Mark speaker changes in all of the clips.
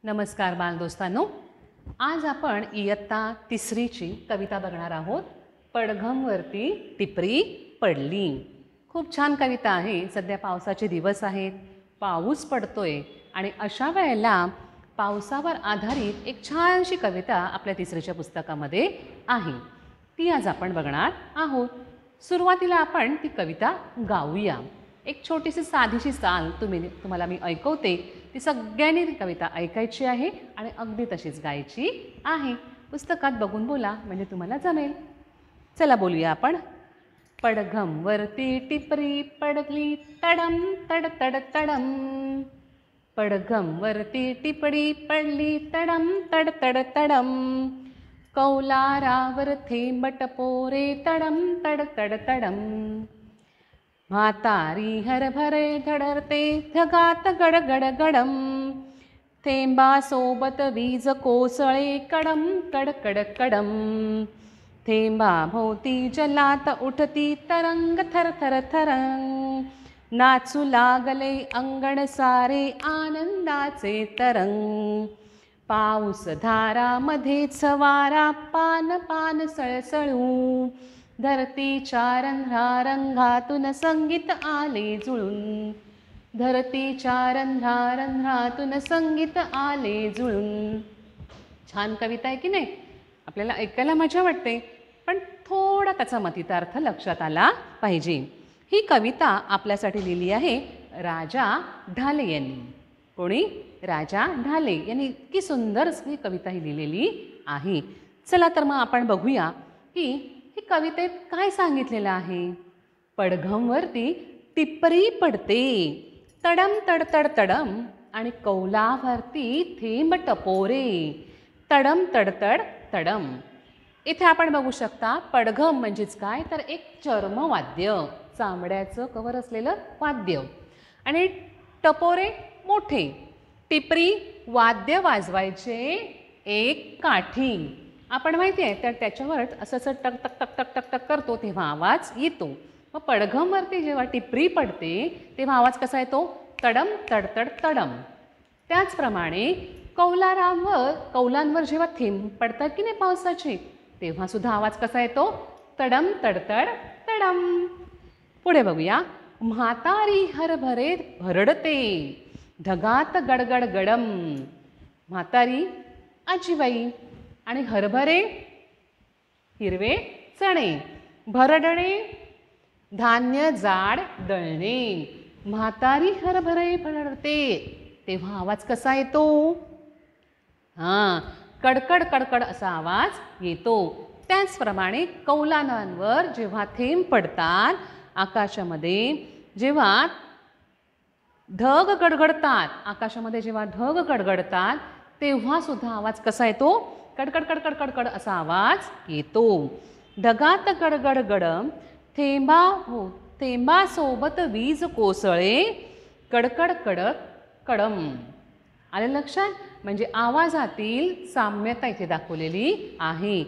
Speaker 1: नमस्कार बालदोस्तांनो, आज आपण इयत्ता तिसरीची कविता बघणार आहोत. पडघमवरती टिपरी पडली. खूप छान कविता आहे. सध्या पावसाचे दिवस आहेत, पाऊस पडतोय आणि अशा वेळेला पावसावर आधारित एक छानशी कविता आपल्या तिसरीच्या पुस्तकामध्ये आहे. ती आज आपण बघणार आहोत. सुरुवातीला आपण ती कविता गाऊया. एक छोटीशी साधीशी चाल तुम्हाला मी ऐकवते. ती सगळ्यांनी ती कविता ऐकायची आहे आणि अगदी तशीच गायची आहे. पुस्तकात बघून बोला म्हणजे तुम्हाला जमेल. चला बोलूया आपण. पडघमवरती टिपरी पडली तडम तड तड तडम. पडघमवरती टिपरी पडली तडम तड तड तडम. कौलारावर थेंब टपोरे तडम तड तड तडम. म्हातारी हरभरे धडरते ढगात गडगड गडम. थेंबासोबत वीज कोसळे कडम कडकड कडम. थेंबाभोवती जलात उठती तरंग थर थर थरंग. नाचू लागले अंगण सारे आनंदाचे तरंग. पाऊस धारामध्येच वारा पान पान सळसळू. धरतीच्या रंध्रारंध्रातून संगीत आले जुळून. धरतीच्या रंध्रारंध्रातून संगीत आले जुळून. छान कविता आहे की नाही? आपल्याला ऐकायला मजा वाटते, पण थोडा त्याचा मतितार्थ लक्षात आला पाहिजे. ही कविता आपल्यासाठी लिहिली आहे राजा ढाले यांनी. कोणी? राजा ढाले यांनी इतकी सुंदर ही कविता ही लिहिलेली आहे. चला तर मग आपण बघूया की ही कवितेत काय सांगितलेलं आहे. पडघमवरती टिपरी पडते तडम तडतड तडम आणि कौलावरती थेंब टपोरे तडम तडतड तडम. इथे आपण बघू शकता पडघम म्हणजेच काय तर एक चर्मवाद्य, चामड्याचं कवर असलेलं वाद्य. आणि टपोरे मोठे. टिपरी वाद्य वाजवायचे एक काठी. आपण माहिती आहे तर त्याच्यावर असं असं टक टक टक टक टक टक करतो तेव्हा आवाज येतो. मग पडघमवरती जेव्हा टिपरी पडते तेव्हा आवाज कसा येतो? तडम तडतड तडम. त्याचप्रमाणे कौलांवर जेव्हा थेंब पडतात की नाही पावसाचे तेव्हा सुद्धा आवाज कसा येतो? तडम तडतड तडम. पुढे बघूया. म्हातारी हरभरे भरडते ढगात गडगड गडम. म्हातारी आजीबाई आणि हरभरे हिरवे चणे. भरडणे धान्य जाड दळणे. म्हातारी हरभरे भरडते तेव्हा आवाज कसा येतो? कडकड कडकड असा आवाज येतो. त्याचप्रमाणे कौलांवर जेव्हा थेंब पडतात आकाशामध्ये, जेव्हा ढग गडगडतात, आकाशामध्ये जेव्हा ढग गडगडतात तेव्हा सुद्धा आवाज कसा येतो? कडकड कडकड कडकड असा आवाज येतो. ढगात गडगड गडम. थेंबासोबत वीज कोसळे कडकड कडक कडम. आले लक्षात? म्हणजे आवाजातील साम्यता इथे दाखवलेली आहे.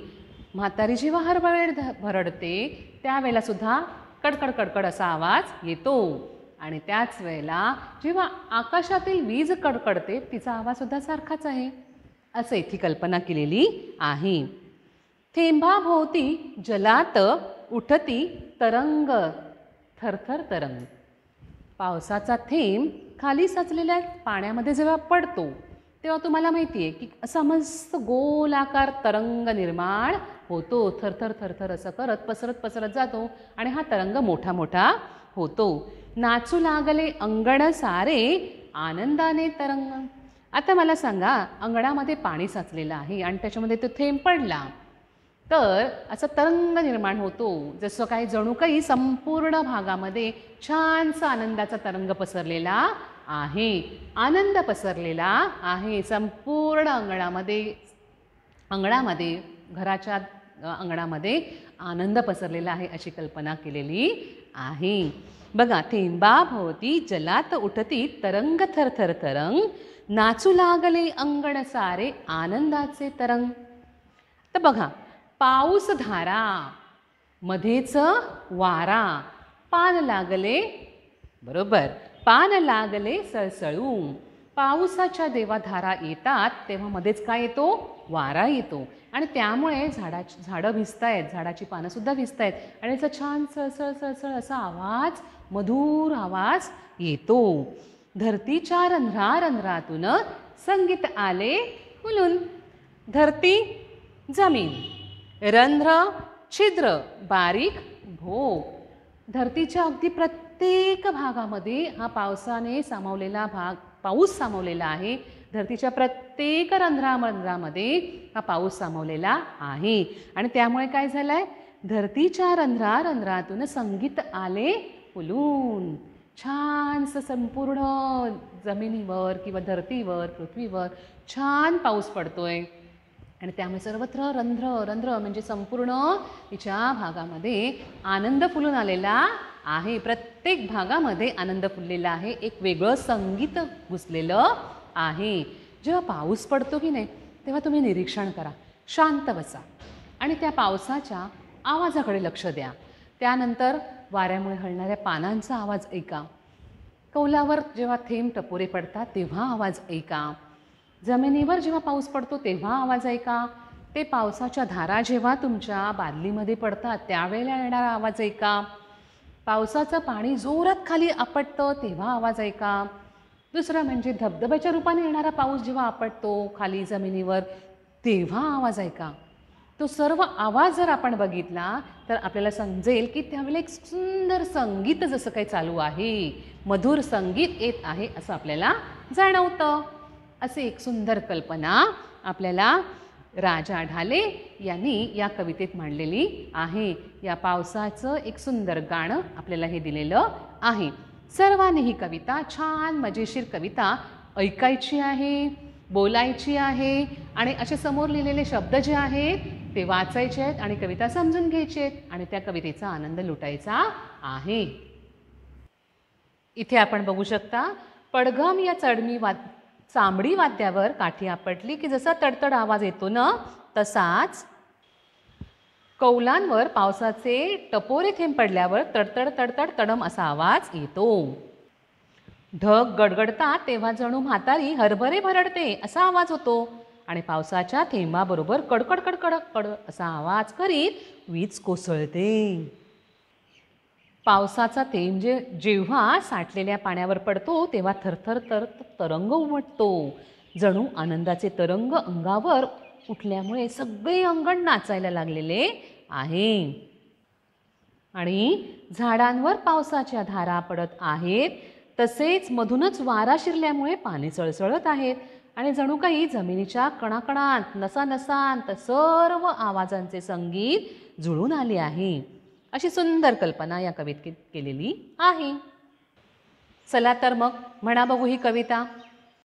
Speaker 1: म्हातारी जेव्हा हरभरे भरडते त्यावेळेला सुद्धा कडकड कडकड असा आवाज येतो. आणि त्याच वेळेला जेव्हा आकाशातील वीज कडकडते तिचा आवाज सुद्धा सारखाच आहे असं इथे कल्पना केलेली आहे. थेंबाभोवती जलात उठती तरंग थरथर तरंग. पावसाचा थेंब खाली साचलेल्या पाण्यामध्ये जेव्हा पडतो तेव्हा तुम्हाला माहिती आहे की असा मस्त गोलाकार तरंग निर्माण होतो. थरथर थरथर असं करत पसरत पसरत जातो आणि हा तरंग मोठा मोठा होतो. नाचू लागले अंगण सारे आनंदाने तरंग. आता मला सांगा, अंगणामध्ये पाणी साचलेलं आहे आणि त्याच्यामध्ये तो थेंब पडला तर असा तरंग निर्माण होतो. जसं काही जणू काही संपूर्ण भागामध्ये छानसा आनंदाचा तरंग पसरलेला आहे. आनंद पसरलेला आहे संपूर्ण अंगणामध्ये घराच्या अंगणामध्ये आनंद पसरलेला आहे अशी कल्पना केलेली आहे. बघा. थेंबाभोवती जलात उठती तरंग थरथर तरंग. नाचू लागले अंगण सारे आनंदाचे तरंग. तर बघा, पाऊस धारा मध्येच वारा. पान लागले, बरोबर, पान लागले सळसळू. पावसाच्या देवाधारा येतात तेव्हा मध्येच काय येतो? वारा येतो आणि त्यामुळे झाडं भिजतायत, झाडाची पानंसुद्धा भिजतायत आणि त्याचा छान सळसळ सळसळ असा आवाज, मधुर आवाज येतो. धरतीच्या रंध्रारंध्रातून संगीत आले फुलून. धरती, जमीन, रंध्र, छिद्र, बारीक भोग. धरतीच्या अगदी प्रत्येक भागामध्ये हा पावसाने सामावलेला पाऊस सामावलेला आहे. धरतीच्या प्रत्येक रंध्रामध्ये हा पाऊस सामावलेला आहे आणि त्यामुळे काय झालं आहे? धरतीच्या रंध्रारंध्रातून संगीत आले फुलून. छानसं संपूर्ण जमिनीवर किंवा धरतीवर, पृथ्वीवर छान पाऊस पडतोय आणि त्यामुळे सर्वत्र रंध्र म्हणजे संपूर्ण तिच्या भागामध्ये आनंद फुलून आलेला आहे. प्रत्येक भागामध्ये आनंद फुललेला आहे. एक वेगळं संगीत घुसलेलं आहे. जेव्हा पाऊस पडतो की नाही तेव्हा तुम्ही निरीक्षण करा, शांत बसा आणि त्या पावसाच्या आवाजाकडे लक्ष द्या. त्यानंतर वाऱ्यामुळे हलणाऱ्या पानांचा आवाज ऐका. कौलावर जेव्हा थेंब टपोरे पडतात तेव्हा आवाज ऐका. जमिनीवर जेव्हा पाऊस पडतो तेव्हा आवाज ऐका. ते पावसाच्या धारा जेव्हा तुमच्या बादलीमध्ये पडतात त्यावेळेला येणारा आवाज ऐका. पावसाचं पाणी जोरात खाली आपटतं तेव्हा आवाज ऐका. दुसरं म्हणजे धबधब्याच्या रूपाने येणारा पाऊस जेव्हा आपटतो खाली जमिनीवर तेव्हा आवाज ऐका. तो सर्व आवाज जर आपण बघितला तर आपल्याला समजेल की त्यावेळेला एक सुंदर संगीत जसं काही चालू आहे, मधुर संगीत येत आहे असं आपल्याला जाणवतं. असे एक सुंदर कल्पना आपल्याला राजा ढाले यांनी या कवितेत मांडलेली आहे. या पावसाचं एक सुंदर गाणं आपल्याला हे दिलेलं आहे. सर्वांनी ही कविता, छान मजेशीर कविता ऐकायची आहे, बोलायची आहे आणि असे समोर लिहिलेले शब्द जे आहेत ते वाचायचे आहेत आणि कविता समजून घ्यायची आहेत आणि त्या कवितेचा आनंद लुटायचा आहे. इथे आपण बघू शकता, पडघम या चांबडी वाद्यावर काठी आपटली की जसा तडतड आवाज येतो ना तसाच कौलांवर पावसाचे टपोरे थेंब पडल्यावर तडतड तडतड तडम असा आवाज येतो. ढग गडगडतात तेव्हा जणू म्हातारी हरभरे भरडते असा आवाज होतो आणि पावसाच्या थेंबाबरोबर कडकड कडकड कड असा आवाज करीत वीज कोसळते. पावसाचा थेंब जेव्हा साठलेल्या पाण्यावर पडतो तेव्हा थरथर तरंग उमटतो. जणू आनंदाचे तरंग अंगावर उठल्यामुळे सगळे अंगण नाचायला लागलेले आहे. आणि झाडांवर पावसाच्या धारा पडत आहेत तसेच मधूनच वारा शिरल्यामुळे पाने सळसळत आहेत आणि जणू काही जमिनीच्या कणाकणात नसानसांत सर्व आवाजांचे संगीत जुळून आले आहे. अशी सुंदर कल्पना या कवितेत केलेली आहे. चला तर मग म्हणा बघू ही कविता.